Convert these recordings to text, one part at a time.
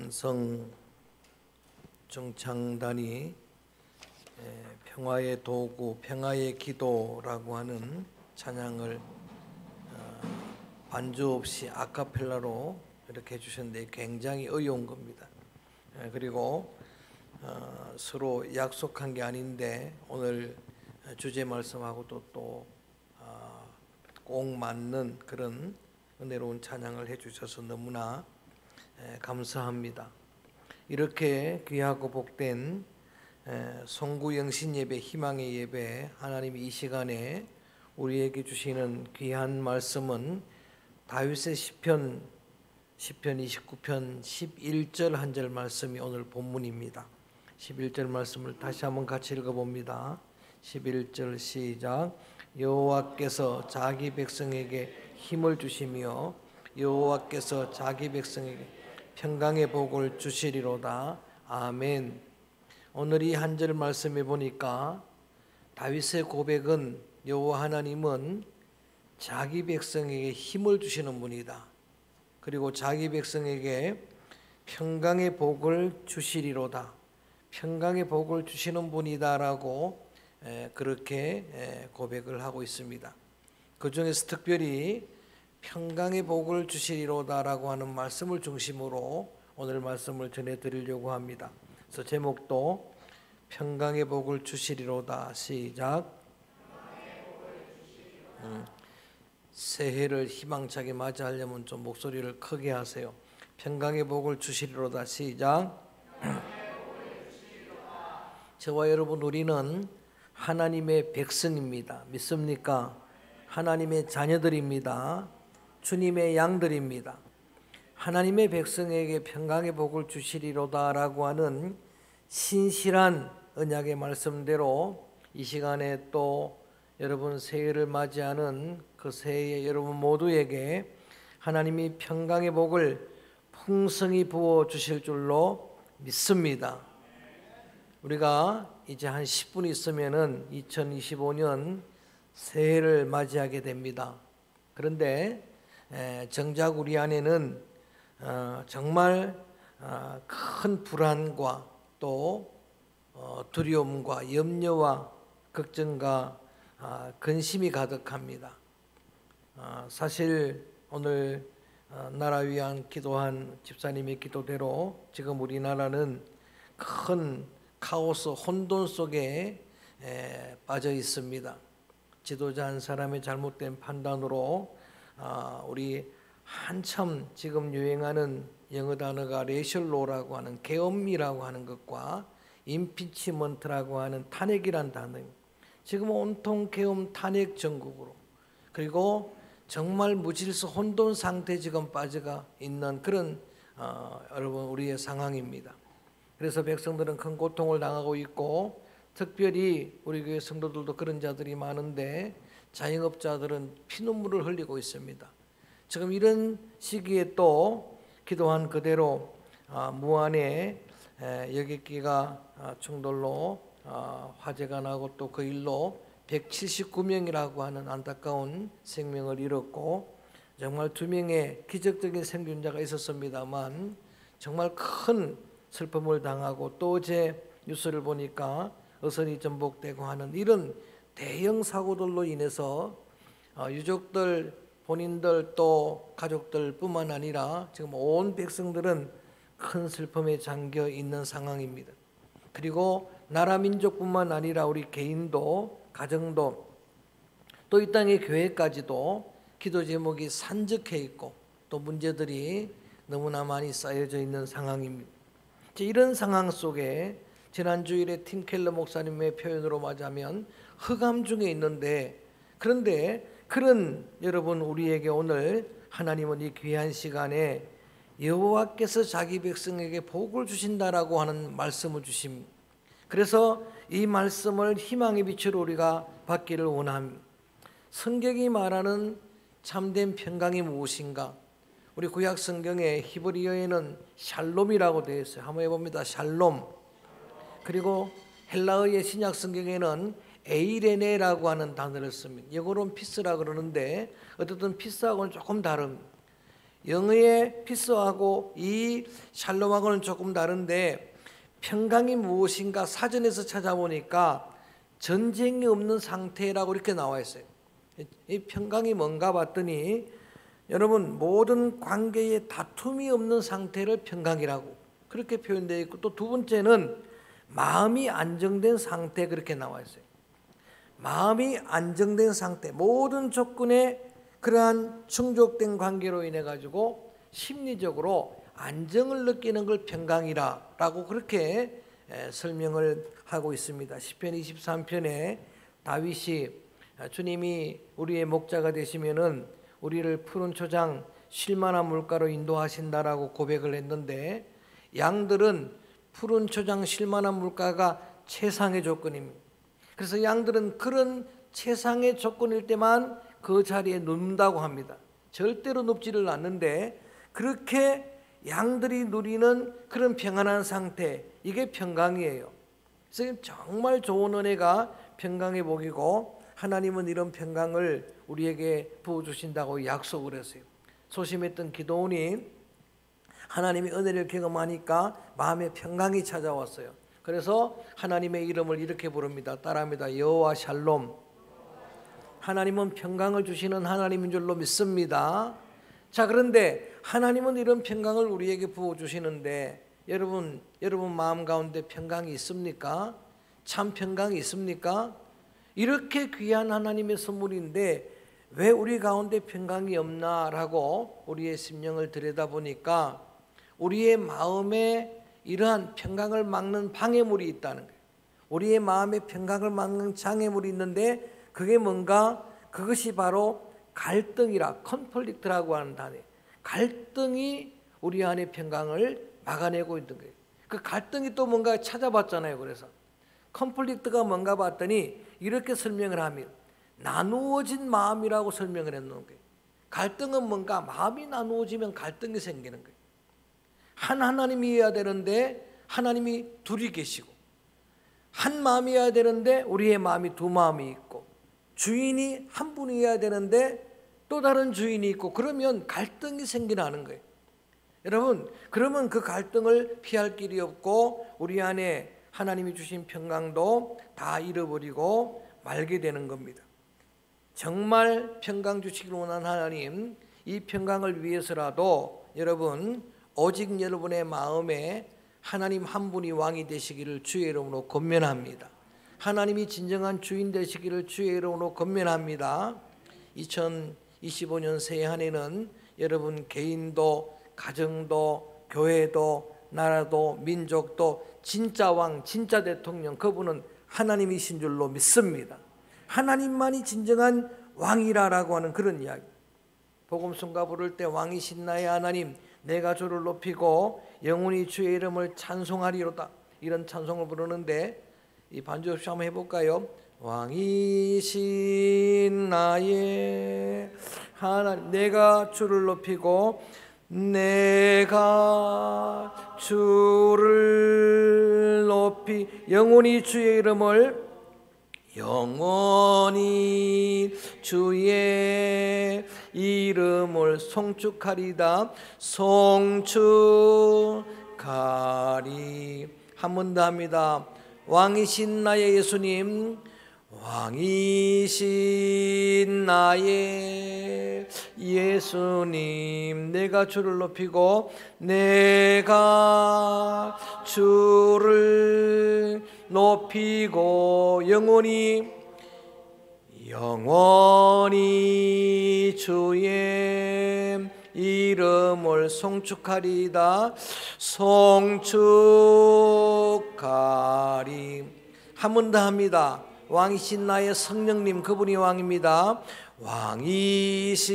찬송 정창단이 평화의 도구, 평화의 기도라고 하는 찬양을 반주 없이 아카펠라로 이렇게 해주셨는데 굉장히 어려운 겁니다. 그리고 서로 약속한 게 아닌데 오늘 주제 말씀하고도 또 꼭 맞는 그런 은혜로운 찬양을 해주셔서 너무나 감사합니다. 이렇게 귀하고 복된 송구 영신 예배, 희망의 예배, 하나님이 이 시간에 우리에게 주시는 귀한 말씀은 다윗의 시편 29편 11절 한 절 말씀이 오늘 본문입니다. 11절 말씀을 다시 한번 같이 읽어봅니다. 11절 시작. 여호와께서 자기 백성에게 힘을 주시며 여호와께서 자기 백성에게 평강의 복을 주시리로다. 아멘. 오늘 이 한 절 말씀해 보니까 다윗의 고백은 여호와 하나님은 자기 백성에게 힘을 주시는 분이다. 그리고 자기 백성에게 평강의 복을 주시리로다. 평강의 복을 주시는 분이다라고 그렇게 고백을 하고 있습니다. 그 중에서 특별히 평강의 복을 주시리로다라고 하는 말씀을 중심으로 오늘 말씀을 전해드리려고 합니다. 그래서 제목도 평강의 복을 주시리로다. 시작. 새해를 희망차게 맞이하려면 좀 목소리를 크게 하세요. 평강의 복을 주시리로다. 시작. 저와 여러분, 우리는 하나님의 백성입니다. 믿습니까? 하나님의 자녀들입니다. 주님의 양들입니다. 하나님의 백성에게 평강의 복을 주시리로다라고 하는 신실한 언약의 말씀대로 이 시간에 또 여러분 새해를 맞이하는 그 새해에 여러분 모두에게 하나님이 평강의 복을 풍성히 부어 주실 줄로 믿습니다. 우리가 이제 한 10분 있으면은 2025년 새해를 맞이하게 됩니다. 그런데 정작 우리 안에는 정말 큰 불안과 또 두려움과 염려와 걱정과 근심이 가득합니다. 사실 오늘 나라 위한 기도한 집사님의 기도대로 지금 우리나라는 큰 카오스 혼돈 속에 빠져 있습니다. 지도자 한 사람의 잘못된 판단으로 우리 한참 지금 유행하는 영어 단어가 레셜로라고 하는 계엄이라고 하는 것과 임피치먼트라고 하는 탄핵이란 단어입니다. 지금 온통 계엄 탄핵 전국으로, 그리고 정말 무질서 혼돈 상태 지금 빠져가 있는 그런 여러분 우리의 상황입니다. 그래서 백성들은 큰 고통을 당하고 있고, 특별히 우리 교회 성도들도 그런 자들이 많은데 자영업자들은 피눈물을 흘리고 있습니다. 지금 이런 시기에 또 기도한 그대로 무안에 여객기가 충돌로 화재가 나고 또 그 일로 179명이라고 하는 안타까운 생명을 잃었고, 정말 2명의 기적적인 생존자가 있었습니다만 정말 큰 슬픔을 당하고, 또 어제 뉴스를 보니까 어선이 전복되고 하는 이런 대형 사고들로 인해서 유족들, 본인들 또 가족들 뿐만 아니라 지금 온 백성들은 큰 슬픔에 잠겨 있는 상황입니다. 그리고 나라 민족뿐만 아니라 우리 개인도, 가정도, 또 이 땅의 교회까지도 기도 제목이 산적해 있고 또 문제들이 너무나 많이 쌓여져 있는 상황입니다. 이런 상황 속에 지난 주일에 팀 켈러 목사님의 표현으로 맞으면 흑암 중에 있는데, 그런데 그런 여러분 우리에게 오늘 하나님은 이 귀한 시간에 여호와께서 자기 백성에게 복을 주신다라고 하는 말씀을 주십니다. 그래서 이 말씀을 희망의 빛으로 우리가 받기를 원합니다. 성경이 말하는 참된 평강이 무엇인가? 우리 구약 성경에 히브리어에는 샬롬이라고 되어 있어요. 한번 해봅니다. 샬롬. 그리고 헬라어의 신약 성경에는 에이레네라고 하는 단어를 씁니다. 영어로는 피스라 그러는데 어쨌든 피스하고는 조금 다릅니다. 영어의 피스하고 이 샬롬하고는 조금 다른데, 평강이 무엇인가 사전에서 찾아보니까 전쟁이 없는 상태라고 이렇게 나와 있어요. 이 평강이 뭔가 봤더니, 여러분, 모든 관계에 다툼이 없는 상태를 평강이라고 그렇게 표현되어 있고, 또 두 번째는 마음이 안정된 상태, 그렇게 나와 있어요. 마음이 안정된 상태, 모든 조건에 그러한 충족된 관계로 인해 가지고 심리적으로 안정을 느끼는 걸 평강이라고 그렇게 설명을 하고 있습니다. 시편 23편에 다윗이 주님이 우리의 목자가 되시면은 우리를 푸른 초장 쉴 만한 물가로 인도하신다라고 고백을 했는데, 양들은 푸른 초장 쉴 만한 물가가 최상의 조건입니다. 그래서 양들은 그런 최상의 조건일 때만 그 자리에 눕는다고 합니다. 절대로 눕지를 않는데, 그렇게 양들이 누리는 그런 평안한 상태, 이게 평강이에요. 그래서 정말 좋은 은혜가 평강의 복이고, 하나님은 이런 평강을 우리에게 부어주신다고 약속을 했어요. 소심했던 기도원이 하나님의 은혜를 경험하니까 마음에 평강이 찾아왔어요. 그래서 하나님의 이름을 이렇게 부릅니다. 따라합니다. 여호와 샬롬. 하나님은 평강을 주시는 하나님인 줄로 믿습니다. 자, 그런데 하나님은 이런 평강을 우리에게 부어주시는데, 여러분 마음 가운데 평강이 있습니까? 참 평강이 있습니까? 이렇게 귀한 하나님의 선물인데 왜 우리 가운데 평강이 없나라고 우리의 심령을 들여다보니까, 우리의 마음에 이러한 평강을 막는 방해물이 있다는 거예요. 우리의 마음에 평강을 막는 장애물이 있는데, 그게 뭔가, 그것이 바로 갈등이라, 컨플릭트라고 하는 단어예요. 갈등이 우리 안에 평강을 막아내고 있는 거예요. 그 갈등이 또 뭔가 찾아봤잖아요. 그래서 컨플릭트가 뭔가 봤더니 이렇게 설명을 합니다. 나누어진 마음이라고 설명을 했는 거예요. 갈등은 뭔가, 마음이 나누어지면 갈등이 생기는 거예요. 한 하나님이어야 되는데 하나님이 둘이 계시고, 한 마음이어야 되는데 우리의 마음이 두 마음이 있고, 주인이 한 분이어야 되는데 또 다른 주인이 있고, 그러면 갈등이 생기는 거예요. 여러분, 그러면 그 갈등을 피할 길이 없고 우리 안에 하나님이 주신 평강도 다 잃어버리고 말게 되는 겁니다. 정말 평강 주시길 원하는 하나님, 이 평강을 위해서라도 여러분, 오직 여러분의 마음에 하나님 한 분이 왕이 되시기를 주의 이름으로 권면합니다. 하나님이 진정한 주인 되시기를 주의 이름으로 권면합니다. 2025년 새해 한 해는 여러분 개인도, 가정도, 교회도, 나라도, 민족도 진짜 왕, 진짜 대통령, 그분은 하나님이신 줄로 믿습니다. 하나님만이 진정한 왕이라고 하는 그런 이야기. 복음성가 부를 때 왕이신 나의 하나님, 내가 주를 높이고 영원히 주의 이름을 찬송하리로다, 이런 찬송을 부르는데, 이 반주 없이 한번 해볼까요? 왕이신 나의 하나님, 내가 주를 높이고 내가 주를 높이 영원히 주의 이름을, 영원히 주의 이름을 송축하리다, 송축하리. 한 번 더 합니다. 왕이신 나의 예수님, 왕이신 나의 예수님, 내가 주를 높이고 내가 주를 높이고 영원히 주의 이름을 송축하리다, 송축하리. 한 번 더 합니다. 왕이신 나의 성령님, 그분이 왕입니다. 왕이신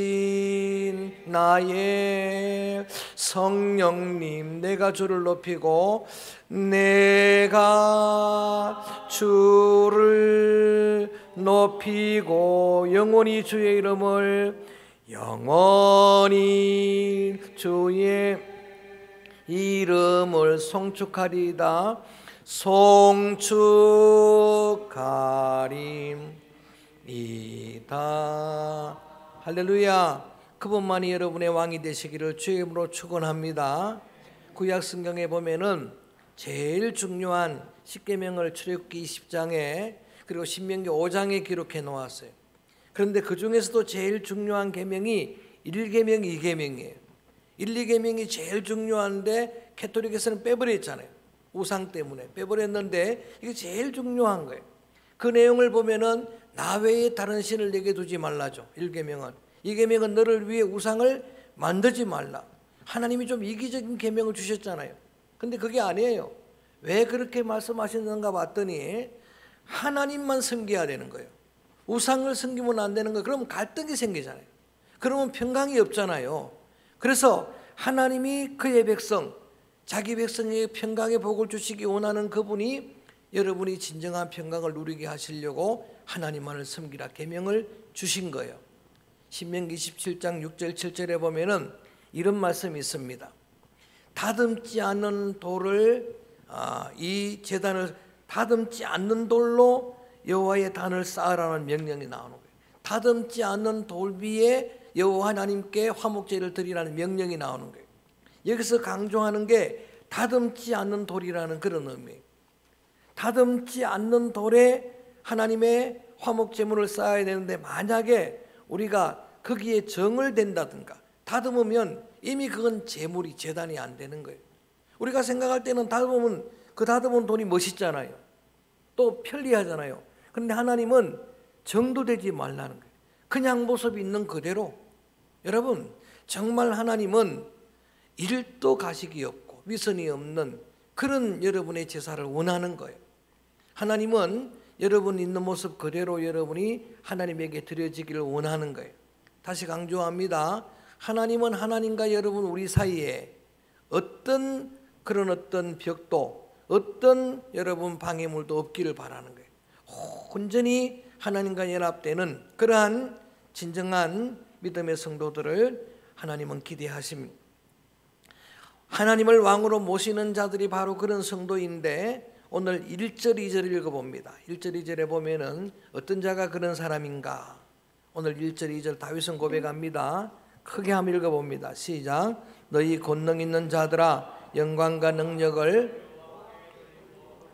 나의 성령님, 내가 주를 높이고 내가 주를 높이고 영원히 주의 이름을, 영원히 주의 이름을 송축하리다, 송축하리이다. 할렐루야. 그분만이 여러분의 왕이 되시기를 주의 이름으로 축원합니다. 구약 성경에 보면은 제일 중요한 십계명을 출애굽기 20장에 그리고 신명기 5장에 기록해 놓았어요. 그런데 그 중에서도 제일 중요한 계명이 1계명, 2계명이에요. 1, 2계명이 제일 중요한데 캐톨릭에서는 빼버렸잖아요. 우상 때문에 빼버렸는데 이게 제일 중요한 거예요. 그 내용을 보면은 나 외에 다른 신을 내게 두지 말라죠. 1계명은. 2계명은 너를 위해 우상을 만들지 말라. 하나님이 좀 이기적인 계명을 주셨잖아요. 근데 그게 아니에요. 왜 그렇게 말씀하셨는가 봤더니 하나님만 섬겨야 되는 거예요. 우상을 섬기면 안 되는 거예요. 그러면 갈등이 생기잖아요. 그러면 평강이 없잖아요. 그래서 하나님이 그의 백성, 자기 백성에게 평강의 복을 주시기 원하는 그분이 여러분이 진정한 평강을 누리게 하시려고 하나님만을 섬기라 계명을 주신 거예요. 신명기 27장 6절 7절에 보면은 이런 말씀이 있습니다. 다듬지 않는 돌을 이 제단을 다듬지 않는 돌로 여호와의 단을 쌓으라는 명령이 나오는 거예요. 다듬지 않는 돌 위에 여호와 하나님께 화목제를 드리라는 명령이 나오는 거예요. 여기서 강조하는 게 다듬지 않는 돌이라는 그런 의미예요. 다듬지 않는 돌에 하나님의 화목제물을 쌓아야 되는데 만약에 우리가 거기에 정을 댄다든가 다듬으면 이미 그건 제물이 제단이 안 되는 거예요. 우리가 생각할 때는 다듬으면 그 다듬은 돌이 멋있잖아요. 또 편리하잖아요. 그런데 하나님은 정도 되지 말라는 거예요. 그냥 모습이 있는 그대로. 여러분 정말 하나님은 일도 가식이 없고 위선이 없는 그런 여러분의 제사를 원하는 거예요. 하나님은 여러분 있는 모습 그대로 여러분이 하나님에게 드려지기를 원하는 거예요. 다시 강조합니다. 하나님은 하나님과 여러분 우리 사이에 어떤 벽도 어떤 여러분 방해물도 없기를 바라는 거예요. 온전히 하나님과 연합되는 그러한 진정한 믿음의 성도들을 하나님은 기대하십니다. 하나님을 왕으로 모시는 자들이 바로 그런 성도인데 오늘 1절 2절 읽어봅니다. 1절 2절에 보면은 어떤 자가 그런 사람인가. 오늘 1절 2절 다윗은 고백합니다. 크게 한번 읽어봅니다. 시작. 너희 권능 있는 자들아 영광과 능력을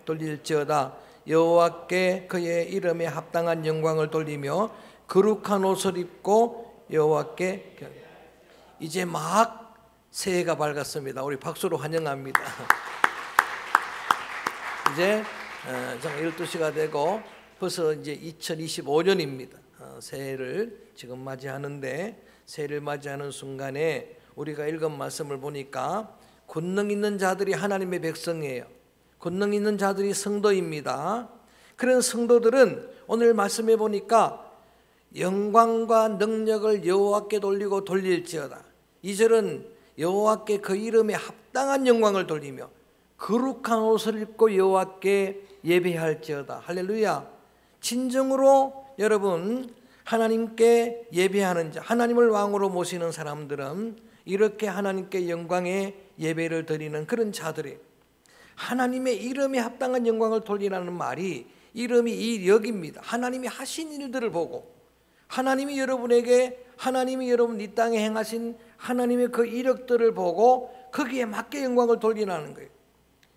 돌릴지어다. 여호와께 그의 이름에 합당한 영광을 돌리며 거룩한 옷을 입고 여호와께 이제 막 새해가 밝았습니다. 우리 박수로 환영합니다. 이제 12시가 되고 벌써 이제 2025년입니다. 새해를 지금 맞이하는데 새해를 맞이하는 순간에 우리가 읽은 말씀을 보니까 권능 있는 자들이 하나님의 백성이에요. 권능 있는 자들이 성도입니다. 그런 성도들은 오늘 말씀해 보니까 영광과 능력을 여호와께 돌리고 돌릴지어다. 2절은 여호와께 그 이름에 합당한 영광을 돌리며 거룩한 옷을 입고 여호와께 예배할지어다. 할렐루야. 진정으로 여러분 하나님께 예배하는 자, 하나님을 왕으로 모시는 사람들은 이렇게 하나님께 영광의 예배를 드리는 그런 자들이 하나님의 이름에 합당한 영광을 돌리라는 말이 이름이 이력입니다. 하나님이 하신 일들을 보고 하나님이 여러분 이 땅에 행하신 하나님의 그 이력들을 보고 거기에 맞게 영광을 돌리라는 거예요.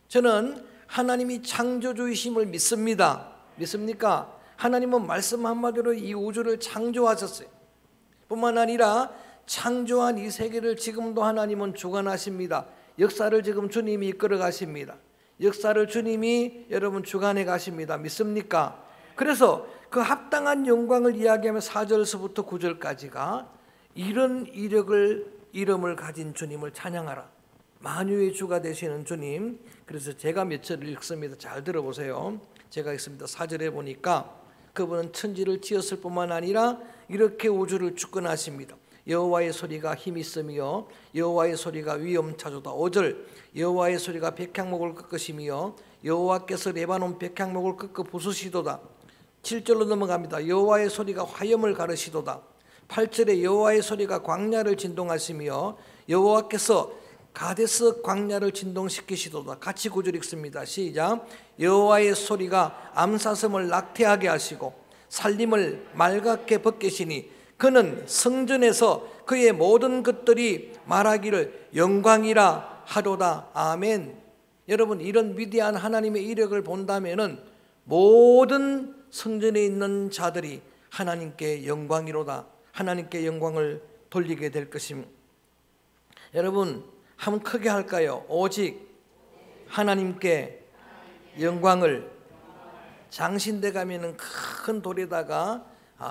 저는 하나님이 창조주이심을 믿습니다. 믿습니까? 하나님은 말씀 한마디로 이 우주를 창조하셨어요. 뿐만 아니라 창조한 이 세계를 지금도 하나님은 주관하십니다. 역사를 지금 주님이 이끌어 가십니다. 역사를 주님이 여러분 주관해 가십니다. 믿습니까? 그래서 그 합당한 영광을 이야기하면 4절서부터 9절까지가 이런 이름을 가진 주님을 찬양하라. 만유의 주가 되시는 주님. 그래서 제가 몇 절을 읽습니다. 잘 들어보세요. 제가 읽습니다. 4절에 보니까 그분은 천지를 지었을 뿐만 아니라 이렇게 우주를 주권하십니다. 여호와의 소리가 힘이 있으며 여호와의 소리가 위엄차조다. 5절 여호와의 소리가 백향목을 꺾으시며 여호와께서 레바논 백향목을 꺾어 부수시도다. 7절로 넘어갑니다. 여호와의 소리가 화염을 가르시도다. 8절에 여호와의 소리가 광야를 진동하시며 여호와께서 가데스 광야를 진동시키시도다. 같이 9절 읽습니다. 시작. 여호와의 소리가 암사슴을 낙태하게 하시고 살림을 맑게 벗기시니 그는 성전에서 그의 모든 것들이 말하기를 영광이라 하도다. 아멘. 여러분, 이런 위대한 하나님의 이력을 본다면은 모든 성전에 있는 자들이 하나님께 영광이로다, 하나님께 영광을 돌리게 될 것입니다. 여러분, 한번 크게 할까요? 오직 하나님께 영광을. 장신대 가면은 큰 돌에다가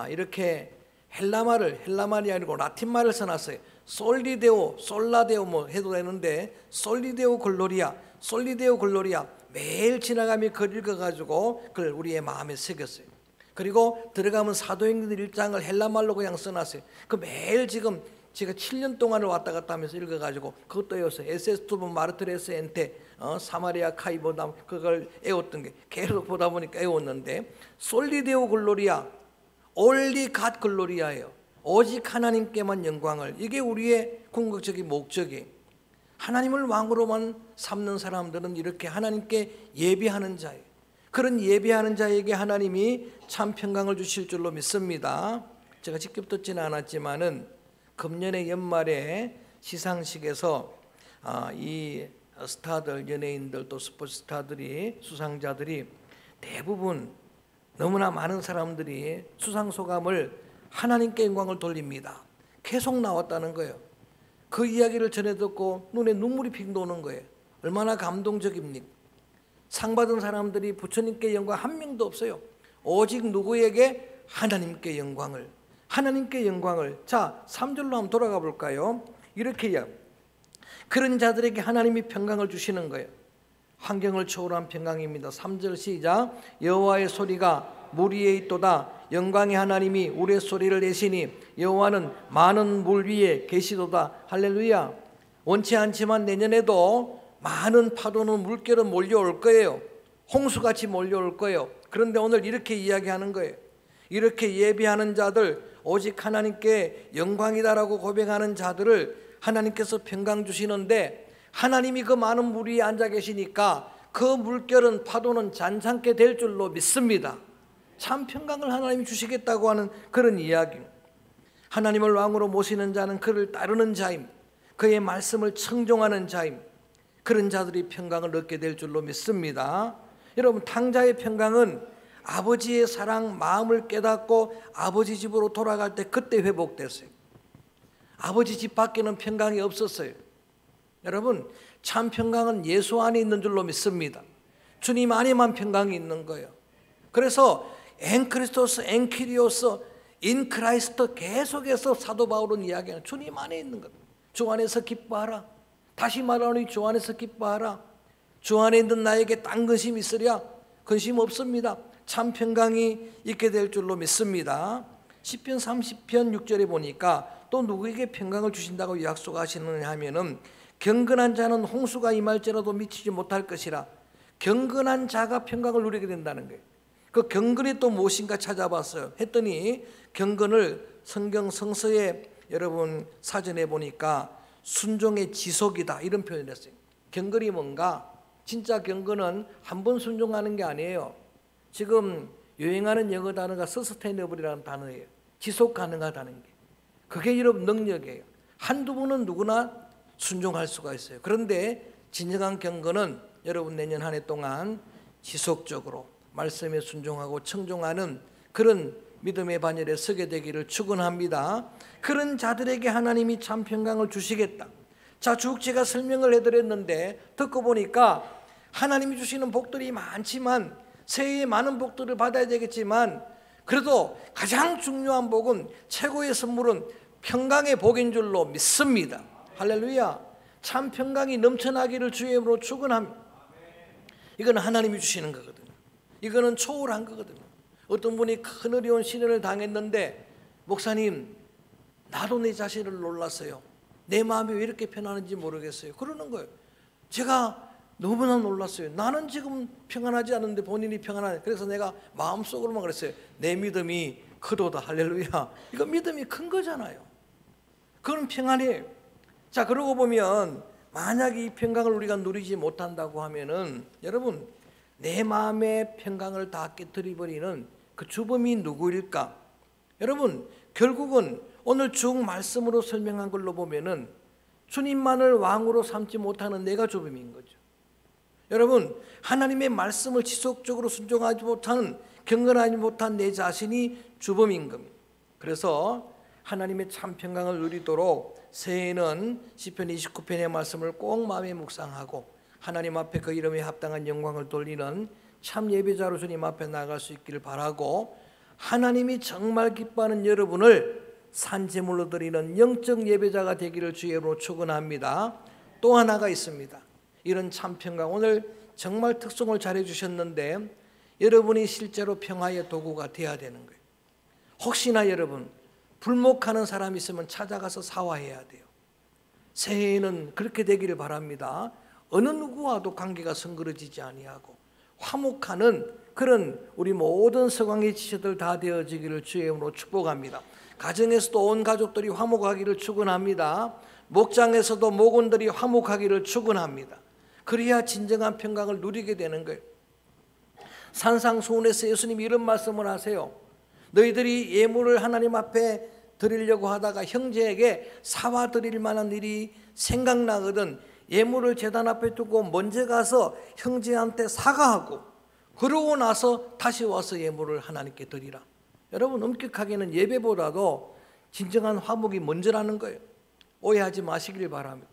이렇게 헬라말이 아니고 라틴말을 써놨어요. 솔리데오, 솔라데오 뭐 해도 되는데 솔리데오 글로리아, 솔리데오 글로리아 매일 지나가며 글 읽어가지고 그걸 우리의 마음에 새겼어요. 그리고 들어가면 사도행전 1장을 헬라말로 그냥 써놨어요. 그 매일 지금 제가 7년 동안을 왔다 갔다 하면서 읽어가지고 그것도 외웠어요. 에세스투브 마르트레스 엔테, 사마리아 카이보담, 그걸 외웠던 게 계속 보다 보니까 외웠는데, 솔리데오 글로리아, 올리 갓 글로리아예요. 오직 하나님께만 영광을. 이게 우리의 궁극적인 목적이에요. 하나님을 왕으로만 삼는 사람들은 이렇게 하나님께 예배하는 자예요. 그런 예배하는 자에게 하나님이 참 평강을 주실 줄로 믿습니다. 제가 직접 듣지는 않았지만은 금년의 연말에 시상식에서 이 스타들, 연예인들, 또 스포츠 스타들이, 수상자들이 대부분 너무나 많은 사람들이 수상 소감을 하나님께 영광을 돌립니다. 계속 나왔다는 거예요. 그 이야기를 전해 듣고 눈에 눈물이 픽 도는 거예요. 얼마나 감동적입니까? 상 받은 사람들이 부처님께 영광 한 명도 없어요. 오직 누구에게? 하나님께 영광을. 하나님께 영광을. 자, 3절로 한번 돌아가 볼까요? 이렇게요. 그런 자들에게 하나님이 평강을 주시는 거예요. 환경을 초월한 평강입니다. 3절 시작. 여호와의 소리가 물 위에 있도다. 영광의 하나님이 우레소리를 내시니 여호와는 많은 물 위에 계시도다. 할렐루야. 원치 않지만 내년에도 많은 파도는 물결은 몰려올 거예요. 홍수같이 몰려올 거예요. 그런데 오늘 이렇게 이야기하는 거예요. 이렇게 예배하는 자들, 오직 하나님께 영광이다라고 고백하는 자들을 하나님께서 평강 주시는데, 하나님이 그 많은 물 위에 앉아 계시니까 그 물결은, 파도는 잔잔케 될 줄로 믿습니다. 참 평강을 하나님이 주시겠다고 하는 그런 이야기. 하나님을 왕으로 모시는 자는 그를 따르는 자임, 그의 말씀을 청종하는 자임. 그런 자들이 평강을 얻게 될 줄로 믿습니다. 여러분, 탕자의 평강은 아버지의 사랑, 마음을 깨닫고 아버지 집으로 돌아갈 때 그때 회복됐어요. 아버지 집 밖에는 평강이 없었어요. 여러분, 참 평강은 예수 안에 있는 줄로 믿습니다. 주님 안에만 평강이 있는 거예요. 그래서 엔크리스토스, 엔키리오스, 인크라이스트 계속해서 사도 바울은 이야기하는, 주님 안에 있는 것. 주 안에서 기뻐하라. 다시 말하노니 주 안에서 기뻐하라. 주 안에 있는 나에게 딴 근심 있으랴? 근심 없습니다. 참 평강이 있게 될 줄로 믿습니다. 시편 30편 6절에 보니까 또 누구에게 평강을 주신다고 약속하시느냐 하면은, 경건한 자는 홍수가 임할지라도 미치지 못할 것이라. 경건한 자가 평강을 누리게 된다는 거예요. 그 경건이 또 무엇인가 찾아봤어요. 했더니 경건을 성경 성서에 여러분 사전에 보니까 순종의 지속이다, 이런 표현을 했어요. 경건이 뭔가? 진짜 경건은 한 번 순종하는 게 아니에요. 지금 유행하는 영어 단어가 서스테이너블이라는 단어예요. 지속 가능하다는 게. 그게 여러분 능력이에요. 한두 번은 누구나 순종할 수가 있어요. 그런데 진정한 경건은 여러분 내년 한 해 동안 지속적으로 말씀에 순종하고 청종하는 그런 믿음의 반열에 서게 되기를 축원합니다. 그런 자들에게 하나님이 참 평강을 주시겠다. 자, 쭉 제가 설명을 해드렸는데 듣고 보니까 하나님이 주시는 복들이 많지만, 새해에 많은 복들을 받아야 되겠지만, 그래도 가장 중요한 복은, 최고의 선물은 평강의 복인 줄로 믿습니다. 할렐루야. 참 평강이 넘쳐나기를 주의 이름으로 축원합니다. 이건 하나님이 주시는 거거든요. 이거는 초월한 거거든요. 어떤 분이 큰 어려운 시련을 당했는데, 목사님, 나도 내 자신을 놀랐어요. 내 마음이 왜 이렇게 편안한지 모르겠어요. 그러는 거예요. 제가 너무나 놀랐어요. 나는 지금 평안하지 않은데 본인이 평안하네. 그래서 내가 마음속으로만 그랬어요. 내 믿음이 크도다. 할렐루야. 이거 믿음이 큰 거잖아요. 그건 평안이에요. 자, 그러고 보면 만약에 이 평강을 우리가 누리지 못한다고 하면은, 여러분, 내 마음의 평강을 다 깨뜨려버리는 그 주범이 누구일까? 여러분, 결국은 오늘 쭉 말씀으로 설명한 걸로 보면은 주님만을 왕으로 삼지 못하는 내가 주범인 거죠. 여러분, 하나님의 말씀을 지속적으로 순종하지 못하는, 경건하지 못한 내 자신이 주범인 겁니다. 그래서 하나님의 참 평강을 누리도록 새해에는 시편 29편의 말씀을 꼭 마음에 묵상하고 하나님 앞에 그 이름에 합당한 영광을 돌리는 참 예배자로 주님 앞에 나갈 수 있기를 바라고, 하나님이 정말 기뻐하는 여러분을 산제물로 드리는 영적 예배자가 되기를 주의 이름으로 축원합니다. 또 하나가 있습니다. 이런 참 평강, 오늘 정말 특송을 잘해 주셨는데 여러분이 실제로 평화의 도구가 되어야 되는 거예요. 혹시나 여러분 불목하는 사람이 있으면 찾아가서 사화해야 돼요. 새해에는 그렇게 되기를 바랍니다. 어느 누구와도 관계가 성그러지지 아니하고 화목하는 그런 우리 모든 서광의 지체들 다 되어지기를 주의 이름으로 축복합니다. 가정에서도 온 가족들이 화목하기를 축원합니다. 목장에서도 목원들이 화목하기를 축원합니다. 그래야 진정한 평강을 누리게 되는 거예요. 산상수훈에서 예수님이 이런 말씀을 하세요. 너희들이 예물을 하나님 앞에 드리려고 하다가 형제에게 사와 드릴 만한 일이 생각나거든 예물을 제단 앞에 두고 먼저 가서 형제한테 사과하고 그러고 나서 다시 와서 예물을 하나님께 드리라. 여러분, 엄격하게는 예배보다도 진정한 화목이 먼저라는 거예요. 오해하지 마시길 바랍니다.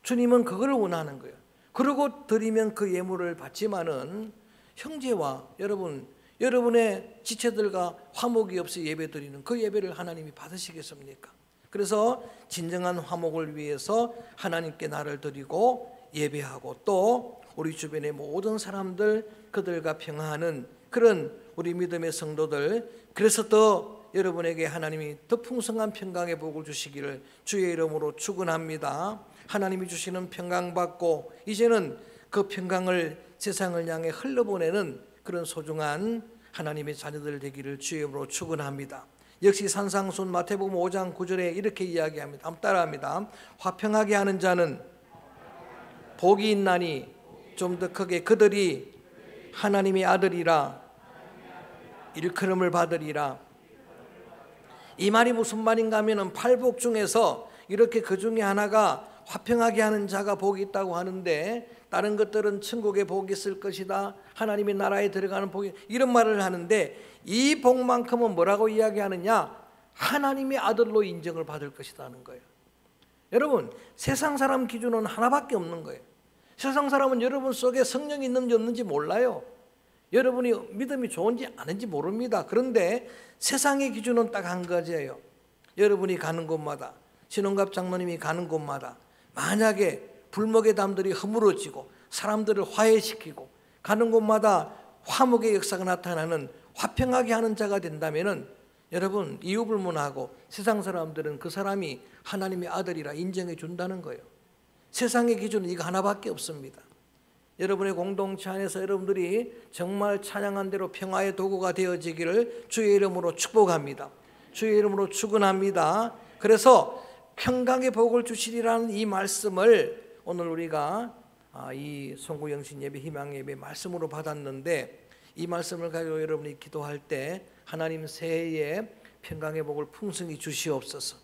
주님은 그걸 원하는 거예요. 그러고 드리면 그 예물을 받지만은 형제와 여러분의 지체들과 화목이 없이 예배 드리는 그 예배를 하나님이 받으시겠습니까? 그래서 진정한 화목을 위해서 하나님께 나를 드리고 예배하고 또 우리 주변의 모든 사람들 그들과 평화하는 그런 우리 믿음의 성도들, 그래서 더 여러분에게 하나님이 더 풍성한 평강의 복을 주시기를 주의 이름으로 축원합니다. 하나님이 주시는 평강 받고 이제는 그 평강을 세상을 향해 흘러보내는 그런 소중한 하나님의 자녀들 되기를 주의 이름으로 축원합니다. 역시 산상순 마태복음 5장 9절에 이렇게 이야기합니다. 한번 따라합니다. 화평하게 하는 자는 복이 있나니, 좀 더 크게, 그들이 하나님의 아들이라 일컬음을 받으리라. 이 말이 무슨 말인가 하면 팔복 중에서 이렇게 그 중에 하나가 화평하게 하는 자가 복이 있다고 하는데 다른 것들은 천국에 복이 있을 것이다, 하나님의 나라에 들어가는 복이, 이런 말을 하는데 이 복만큼은 뭐라고 이야기하느냐? 하나님의 아들로 인정을 받을 것이라는 거예요. 여러분, 세상 사람 기준은 하나밖에 없는 거예요. 세상 사람은 여러분 속에 성령이 있는지 없는지 몰라요. 여러분이 믿음이 좋은지 아닌지 모릅니다. 그런데 세상의 기준은 딱 한 가지예요. 여러분이 가는 곳마다, 신혼갑 장로님이 가는 곳마다 만약에 불목의 담들이 허물어지고 사람들을 화해시키고 가는 곳마다 화목의 역사가 나타나는 화평하게 하는 자가 된다면은 여러분 이유불문하고 세상 사람들은 그 사람이 하나님의 아들이라 인정해 준다는 거예요. 세상의 기준은 이거 하나밖에 없습니다. 여러분의 공동체 안에서 여러분들이 정말 찬양한 대로 평화의 도구가 되어지기를 주의 이름으로 축복합니다. 주의 이름으로 축원합니다. 그래서 평강의 복을 주시리라는 이 말씀을 오늘 우리가 이 송구영신 예배, 희망 예배 말씀으로 받았는데, 이 말씀을 가지고 여러분이 기도할 때 하나님 새해에 평강의 복을 풍성히 주시옵소서,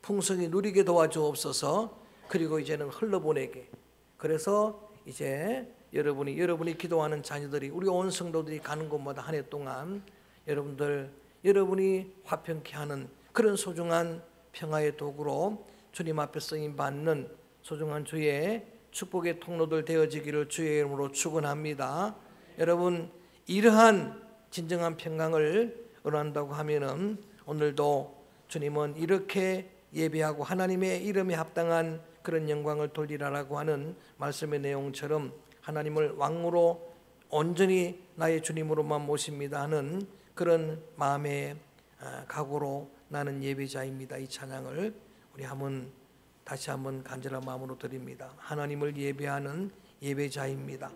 풍성히 누리게 도와주옵소서, 그리고 이제는 흘러보내게. 그래서 이제 여러분이 기도하는 자녀들이, 우리 온 성도들이 가는 곳마다 한 해 동안 여러분이 화평케 하는 그런 소중한 평화의 도구로 주님 앞에 쓰임 받는 소중한 주의 축복의 통로들 되어지기를 주의 이름으로 축원합니다. 여러분, 이러한 진정한 평강을 원한다고 하면은 오늘도 주님은 이렇게 예배하고 하나님의 이름에 합당한 그런 영광을 돌리라라고 하는 말씀의 내용처럼 하나님을 왕으로 온전히 나의 주님으로만 모십니다 하는 그런 마음의 각오로 나는 예배자입니다. 이 찬양을 우리 다시 한번 간절한 마음으로 드립니다. 하나님을 예배하는 예배자입니다.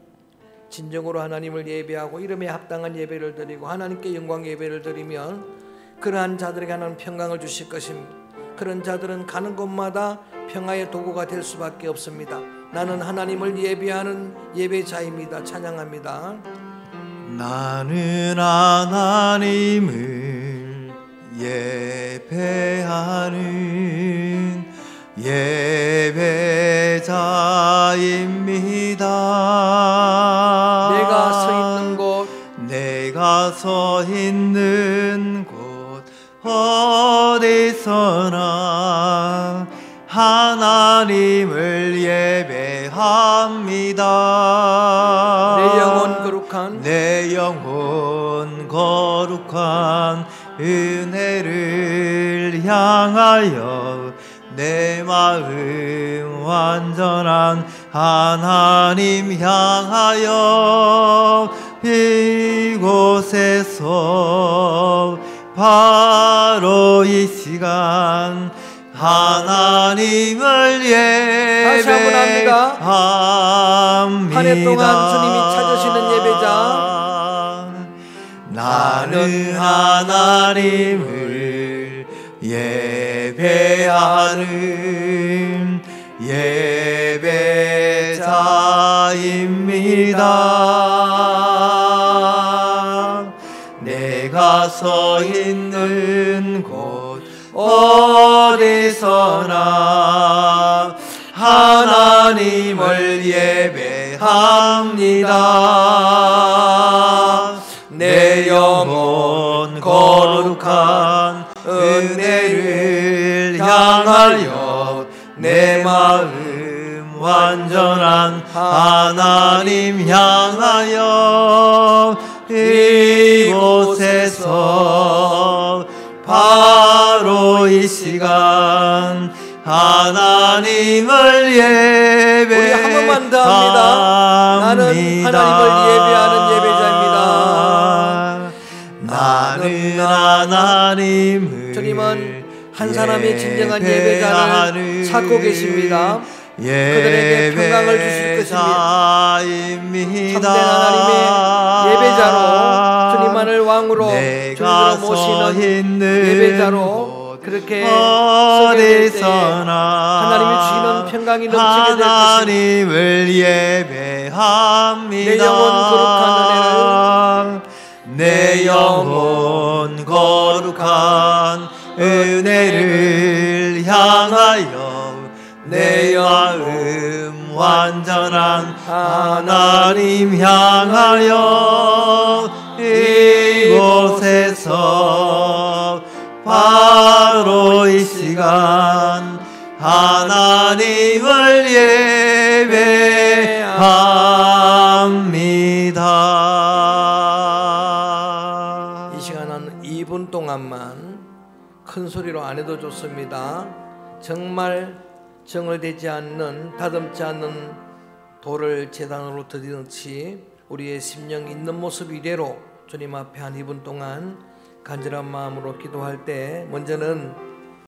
진정으로 하나님을 예배하고 이름에 합당한 예배를 드리고 하나님께 영광 예배를 드리면 그러한 자들에게 하나님 평강을 주실 것입니다. 그런 자들은 가는 곳마다 평화의 도구가 될 수밖에 없습니다. 나는 하나님을 예배하는 예배자입니다. 찬양합니다. 나는 하나님을 예배하는 예배자입니다. 내가 서 있는 곳 어디서나 하나님을 예배합니다. 내 영혼 거룩한 은혜를 향하여 내 마음 완전한 하나님 향하여 이곳에서 바로 이 시간 하나님을 예배합니다. 한 해 동안 주님이 찾으시는 예배자, 나는 하나님을 예배하는 예배자입니다. 내가 서 있는 곳 어디서나 하나님을 예배합니다. 내 영혼 거룩한 은혜를 향하여 내 마음 완전한 하나님 향하여 이곳에서 바로 이 시간 하나님을 예배합니다. 우리 한 번만 더 합니다. 나는 하나님을 예배하는 예배자입니다. 나는 하나님을 주님은 한 사람의 진정한 예배자를 찾고 계십니다. 그들에게 평강을 주실 것입니다. 참된 하나님의 예배자로, 주님만을 왕으로 주님으로 모시는 예배자로 그렇게 서게 될 때에 하나님이 주시는 평강이 넘치게 될 것입니다. 하나님을 예배합니다. 내 영혼 거룩한 은혜를, 내 영혼 거룩한 은혜를 향하여 내 마음 완전한 하나님 향하여 이곳에서 바로 이 시간 하나님을 예배합니다. 이 시간은 2분 동안만 큰 소리로 안 해도 좋습니다. 정말 정을되지 않는, 다듬지 않는 돌을 제단으로 드리듯이 우리의 심령 있는 모습 이대로 주님 앞에 한 2분 동안 간절한 마음으로 기도할 때, 먼저는